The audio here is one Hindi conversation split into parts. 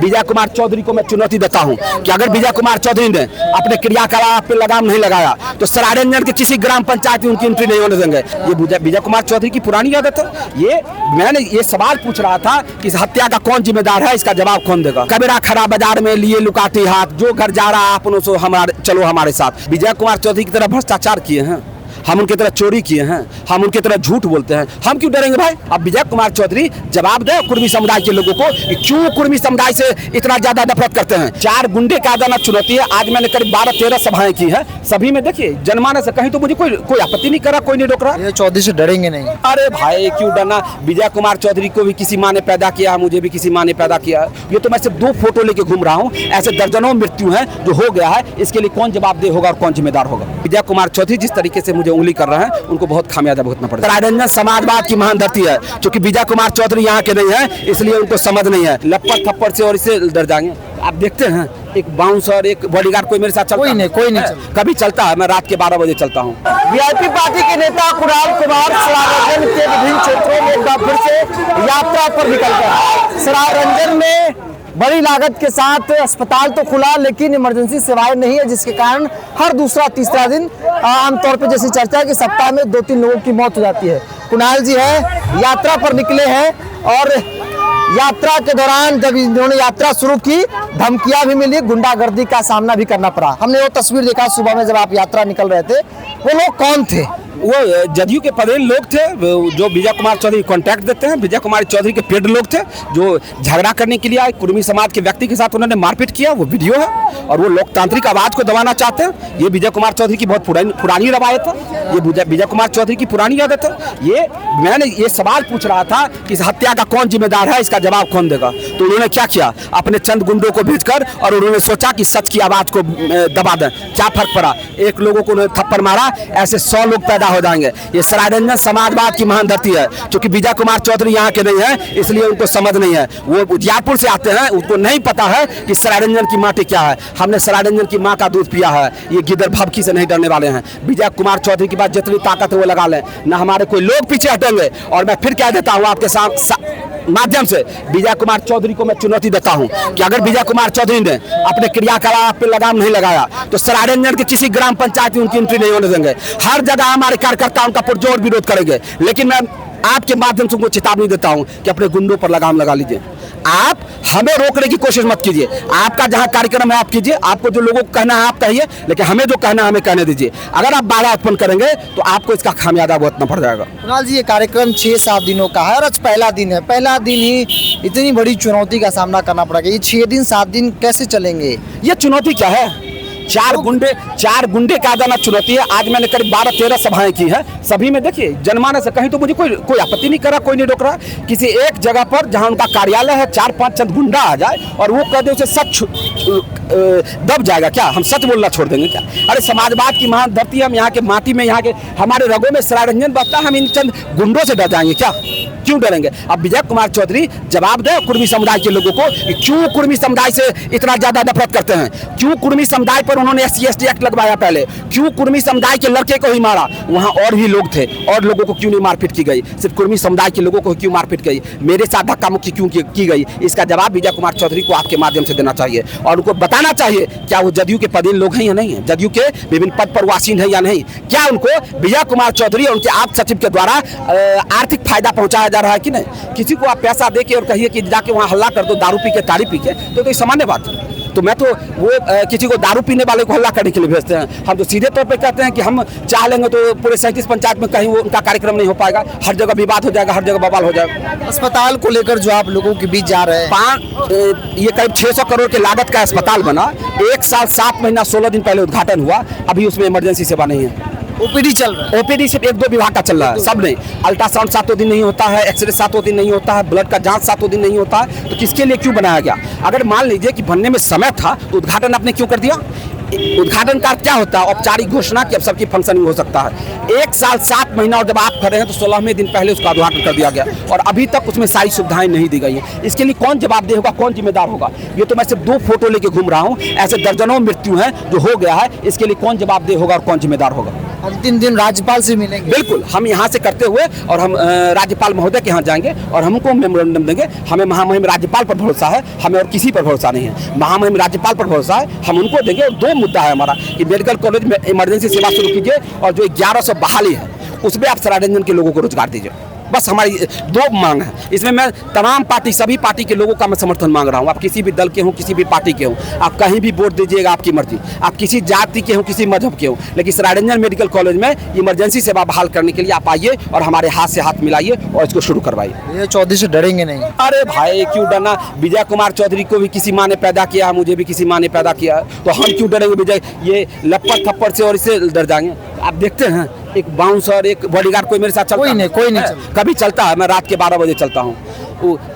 विजय कुमार चौधरी को मैं चुनौती देता हूं कि अगर विजय कुमार चौधरी ने अपने क्रियाकलाप पे लगाम नहीं लगाया तो सरायरंजन के किसी ग्राम पंचायत में उनकी एंट्री नहीं होने देंगे। ये विजय कुमार चौधरी की पुरानी आदत है। मैंने ये सवाल पूछ रहा था कि इस हत्या का कौन जिम्मेदार है, इसका जवाब कौन देगा। कबीरा खरा बाजार में लिए लुकाती हाथ, जो घर जा रहा अपनों से चलो हमारे साथ। विजय कुमार चौधरी की तरह भ्रष्टाचार किए हैं, हम उनकी तरह चोरी किए हैं, हम उनकी तरह झूठ बोलते हैं, हम क्यों डरेंगे भाई। अब विजय कुमार चौधरी जवाब दे कुर्मी समुदाय के लोगों को कि क्यों कुर्मी समुदाय से इतना ज्यादा नफरत करते हैं। 4 गुंडे का आदाना चुनौती है। आज मैंने करीब 12-13 सभाएं की है, सभी में देखिए जनमानस से कहीं तो मुझे कोई आपत्ति नहीं करा, कोई नहीं रोक रहा। ये चौधरी से डरेंगे नहीं। अरे भाई क्यों डरना। विजय कुमार चौधरी को भी किसी माँ ने पैदा किया, मुझे भी किसी माँ ने पैदा किया। ये तो मैं सिर्फ 2 फोटो लेके घूम रहा हूँ, ऐसे दर्जनों मृत्यु है जो हो गया है। इसके लिए कौन जवाबदेह होगा और कौन जिम्मेदार होगा। विजय कुमार चौधरी जिस तरीके से मुझे उंगली कर रहे हैं उनको बहुत खामियाजा भुगतना पड़ेगा। सरायरंजन समाजवाद की महान धरती है, क्योंकि विजय कुमार चौधरी यहाँ के नहीं है इसलिए उनको समझ नहीं है। लपड़ थप्पड़ से और इससे डर जाएंगे। आप देखते हैं एक बाउंसर, एक बॉडीगार्ड, कोई मेरे साथ चलता कोई नहीं कभी चलता है। मैं रात के 12 बजे चलता हूँ। वीआईपी पार्टी के नेता कुणाल कुमार सरायरंजन के विभिन्न क्षेत्रों में एक बार फिर से यात्रा पर निकल गए। सरायरंजन में बड़ी लागत के साथ अस्पताल तो खुला लेकिन इमरजेंसी सेवाएं नहीं है, जिसके कारण हर दूसरा तीसरा दिन आमतौर पर जैसी चर्चा है कि सप्ताह में 2-3 लोगों की मौत हो जाती है। कुणाल जी है यात्रा पर निकले हैं और यात्रा के दौरान जब इन्होंने यात्रा शुरू की धमकियां भी मिली, गुंडागर्दी का सामना भी करना पड़ा। हमने वो तस्वीर देखा सुबह में जब आप यात्रा निकल रहे थे। वो लोग कौन थे? वो जदयू के पदेन लोग थे जो विजय कुमार चौधरी कॉन्टैक्ट देते हैं। विजय कुमार चौधरी के पेड लोग थे जो झगड़ा करने के लिए आए। कुर्मी समाज के व्यक्ति के साथ उन्होंने मारपीट किया, वो वीडियो है। और वो लोकतांत्रिक आवाज को दबाना चाहते हैं। ये विजय कुमार चौधरी की बहुत पुरानी रवायत है, ये विजय कुमार चौधरी की पुरानी आदत है। मैंने ये सवाल पूछ रहा था कि इस हत्या का कौन जिम्मेदार है, इसका जवाब कौन देगा। तो उन्होंने क्या किया, अपने चंद गुंडों को भेजकर और उन्होंने सोचा कि सच की आवाज को दबा दें। क्या फर्क पड़ा, एक लोगों को उन्होंने थप्पड़ मारा, ऐसे 100 लोग पैदा हो जाएंगे। ये सरायरंजन समाजवाद की महान धरती है, क्योंकि विजय कुमार चौधरी यहाँ के नहीं है इसलिए उनको समझ नहीं है। वो उजियारपुर से आते हैं, उनको नहीं पता है कि सरायरंजन की माटी क्या है। हमने सरायरंजन की माँ का दूध पिया है। ये गिदर भभकी से नहीं डरने वाले हैं। विजय कुमार चौधरी के बाद जितनी ताकत है वो लगा लें, ना हमारे कोई लोग पीछे हटेंगे। और मैं फिर कह देता हूँ आपके माध्यम से, विजय कुमार चौधरी को मैं चुनौती देता हूं कि अगर विजय कुमार चौधरी ने अपने क्रियाकलाप पे लगाम नहीं लगाया तो सरायरंजन के किसी ग्राम पंचायत में उनकी एंट्री नहीं होने देंगे। हर जगह हमारे कार्यकर्ता उनका पुरजोर विरोध करेंगे। लेकिन मैं आपके माध्यम से उनको चेतावनी देता हूं कि अपने गुंडों पर लगाम लगा लीजिए। आप हमें रोकने की कोशिश मत कीजिए। आपका जहां कार्यक्रम है आप कीजिए, आपको जो लोगों को कहना है आप कहिए, लेकिन हमें जो कहना है हमें कहने दीजिए। अगर आप बाधा उत्पन्न करेंगे तो आपको इसका खामियाजा भुगतना पड़ जाएगा। कुणाल जी, ये कार्यक्रम 6-7 दिनों का है और आज पहला दिन है। पहला दिन ही इतनी बड़ी चुनौती का सामना करना पड़ेगा। ये 6 दिन 7 दिन कैसे चलेंगे? ये चुनौती क्या है? 4 गुंडे का आदाना चुनौती है। आज मैंने करीब 12-13 सभाएं की है, सभी में देखिए जनमानस से कहीं तो मुझे कोई आपत्ति नहीं करा, कोई नहीं रोक रहा। किसी एक जगह पर जहां उनका कार्यालय है 4-5 चंद गुंडा आ जाए और वो कह दे उसे सच दब जाएगा क्या, हम सच बोलना छोड़ देंगे क्या? अरे समाजवाद की महान धरती, हम यहाँ के माटी में, यहाँ के हमारे रगों में सरायरंजन बसता, हम इन चंद गुंडों से डर जाएंगे क्या? क्यों डरेंगे? अब विजय कुमार चौधरी जवाब दे कुर्मी समुदाय के लोगों को कि क्यों कुर्मी समुदाय से इतना ज्यादा नफरत करते हैं। क्यों कुर्मी समुदाय पर उन्होंने SC/ST एक्ट लगवाया पहले, क्यों कुर्मी समुदाय के लड़के को ही मारा, वहां और भी लोग थे और लोगों को क्यों नहीं मारपीट की गई, सिर्फ कुर्मी समुदाय के लोगों को क्यों मारपीट गई, मेरे साथ धक्का मुक्की क्यों की गई? इसका जवाब विजय कुमार चौधरी को आपके माध्यम से देना चाहिए और उनको बताना चाहिए क्या वो जदयू के पदेन लोग हैं या नहीं है, जदयू के विभिन्न पद पर वासीन है या नहीं। क्या उनको विजय कुमार चौधरी और उनके आप सचिव के द्वारा आर्थिक फायदा पहुंचाया जा रहा है कि नहीं? किसी को आप पैसा दे के और कहिए कि जाके वहाँ हल्ला कर दो दारू पी के ताड़ी पी के, तो ये सामान्य बात है। तो मैं तो वो किसी को दारू पीने वाले को हल्ला करने के लिए भेजते हैं। हम तो सीधे तौर पे कहते हैं कि हम चाह लेंगे तो पूरे 37 पंचायत में कहीं वो उनका कार्यक्रम नहीं हो पाएगा, हर जगह विवाद हो जाएगा, हर जगह बवाल हो जाएगा। अस्पताल को लेकर जो आप लोगों के बीच जा रहे हैं, ये करीब 600 करोड़ की लागत का अस्पताल बना, 1 साल 7 महीना 16 दिन पहले उद्घाटन हुआ, अभी उसमें इमरजेंसी सेवा नहीं है। ओपीडी चल रहा है। ओपीडी सिर्फ 1-2 विभाग का चल रहा है, सब नहीं। अल्ट्रासाउंड 7 दिन नहीं होता है, एक्सरे 7 दिन नहीं होता है, ब्लड का जांच 7 दिन नहीं होता है। तो किसके लिए क्यों बनाया गया? अगर मान लीजिए कि बनने में समय था तो उद्घाटन आपने क्यों कर दिया? उद्घाटन का क्या होता है? औपचारिक घोषणा कि अब सबकी फंक्शनिंग हो सकता है। 1 साल 7 महीना और जब आप खड़े हैं तो 16वें दिन पहले उसका उद्घाटन कर दिया गया और अभी तक उसमें सारी सुविधाएं नहीं दी गई हैं। इसके लिए कौन जवाबदेह होगा, कौन जिम्मेदार होगा? ये तो मैं सिर्फ 2 फोटो लेके घूम रहा हूँ, ऐसे दर्जनों मृत्यु हैं जो हो गया है। इसके लिए कौन जवाबदेह होगा और कौन जिम्मेदार होगा? अंतिम दिन राज्यपाल से मिलेंगे? बिल्कुल, हम यहाँ से करते हुए और हम राज्यपाल महोदय के यहाँ जाएंगे और हमको मेमोरेंडम देंगे। हमें महामहिम राज्यपाल पर भरोसा है, हमें और किसी पर भरोसा नहीं है। महामहिम राज्यपाल पर भरोसा है, हम उनको देंगे। और 2 मुद्दा है हमारा कि मेडिकल कॉलेज में इमरजेंसी सेवा शुरू कीजिए और जो 1100 बहाली है उसमें आप सरायरंजन के लोगों को रोजगार दीजिए। बस हमारी 2 मांग है। इसमें मैं तमाम पार्टी, सभी पार्टी के लोगों का मैं समर्थन मांग रहा हूँ। आप किसी भी दल के हों, किसी भी पार्टी के हों, आप कहीं भी वोट दीजिएगा, आपकी मर्जी। आप किसी जाति के हों, किसी मजहब के हों, लेकिन सरायरंजन मेडिकल कॉलेज में इमरजेंसी सेवा बहाल करने के लिए आप आइए और हमारे हाथ से हाथ मिलाइए और इसको शुरू करवाइए। ये चौधरी से डरेंगे नहीं? अरे भाई क्यों डरना? विजय कुमार चौधरी को भी किसी माँ ने पैदा किया है, मुझे भी किसी माँ ने पैदा किया है, तो हम क्यों डरेंगे? विजय ये लप्पड़ थप्पड़ से और इससे डर जाएंगे? आप देखते हैं एक बाउंसर, एक बॉडीगार्ड, कोई मेरे साथ चलता? कोई नहीं चलता। कभी चलता है? मैं रात के 12 बजे चलता हूँ।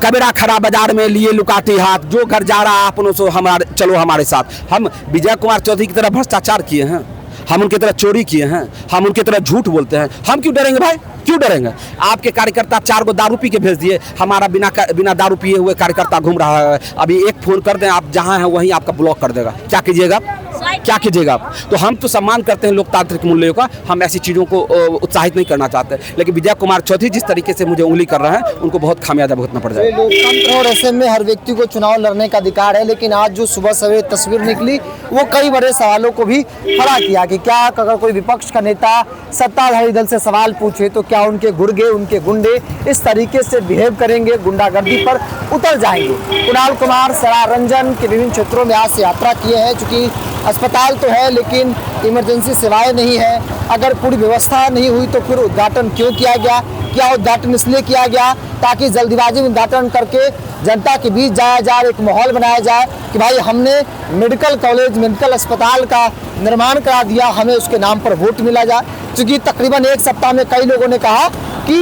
कबीरा खड़ा बाजार में लिए लुकाती हाथ, जो घर जा रहा अपनों से हमारे चलो हमारे साथ। हम विजय कुमार चौधरी की तरह भ्रष्टाचार किए हैं, हम उनकी तरह चोरी किए हैं, हम उनकी तरह झूठ बोलते हैं, हम क्यों डरेंगे भाई? क्यों डरेंगे? आपके कार्यकर्ता 4 गो दारू पी के भेज दिए, हमारा बिना दारू पिए हुए कार्यकर्ता घूम रहा है। अभी एक फोन कर दें आप, जहां हैं वहीं आपका ब्लॉक कर देगा। क्या कीजिएगा? क्या कीजिएगा आप? तो हम तो सम्मान करते हैं लोकतांत्रिक मूल्यों का, हम ऐसी चीज़ों को उत्साहित नहीं करना चाहते। लेकिन विजय कुमार चौधरी जिस तरीके से मुझे उंगली कर रहे हैं, उनको बहुत खामियाजा भुगतना पड़ जाएगा। लोकतंत्र और ऐसे में हर व्यक्ति को चुनाव लड़ने का अधिकार है, लेकिन आज जो सुबह सवेरे तस्वीर निकली वो कई बड़े सवालों को भी खड़ा किया कि क्या अगर कोई विपक्ष का नेता सत्ताधारी दल से सवाल पूछे तो क्या उनके गुर्गे, उनके गुंडे इस तरीके से बिहेव करेंगे, गुंडागर्दी पर उतर जाएंगे? कुणाल कुमार सरारंजन के विभिन्न क्षेत्रों में आज से यात्रा किए हैं। चूंकि अस्पताल तो है लेकिन इमरजेंसी सेवाएं नहीं है, अगर पूरी व्यवस्था नहीं हुई तो फिर उद्घाटन क्यों किया गया? क्या उद्घाटन इसलिए किया गया ताकि जल्दीबाजी में उद्घाटन करके जनता के बीच जाया जाए, एक माहौल बनाया जाए कि भाई हमने मेडिकल कॉलेज, मेडिकल अस्पताल का निर्माण करा दिया, हमें उसके नाम पर वोट मिला जाए। क्योंकि तकरीबन 1 सप्ताह में कई लोगों ने कहा कि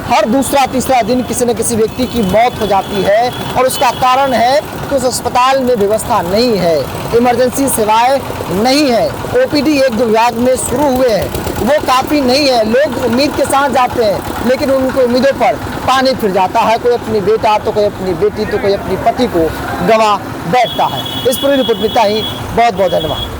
हर दूसरा तीसरा दिन किसी न किसी व्यक्ति की मौत हो जाती है और उसका कारण है कि उस अस्पताल में व्यवस्था नहीं है, इमरजेंसी सेवाएं नहीं है, ओपीडी 1-2 विभाग में शुरू हुए हैं, वो काफ़ी नहीं है। लोग उम्मीद के साथ जाते हैं लेकिन उनको उम्मीदों पर पानी फिर जाता है। कोई अपनी बेटा तो कोई अपनी बेटी तो कोई अपनी पति को गंवा बैठता है। इस पूरी रिपोर्ट में इतना ही। बहुत बहुत धन्यवाद।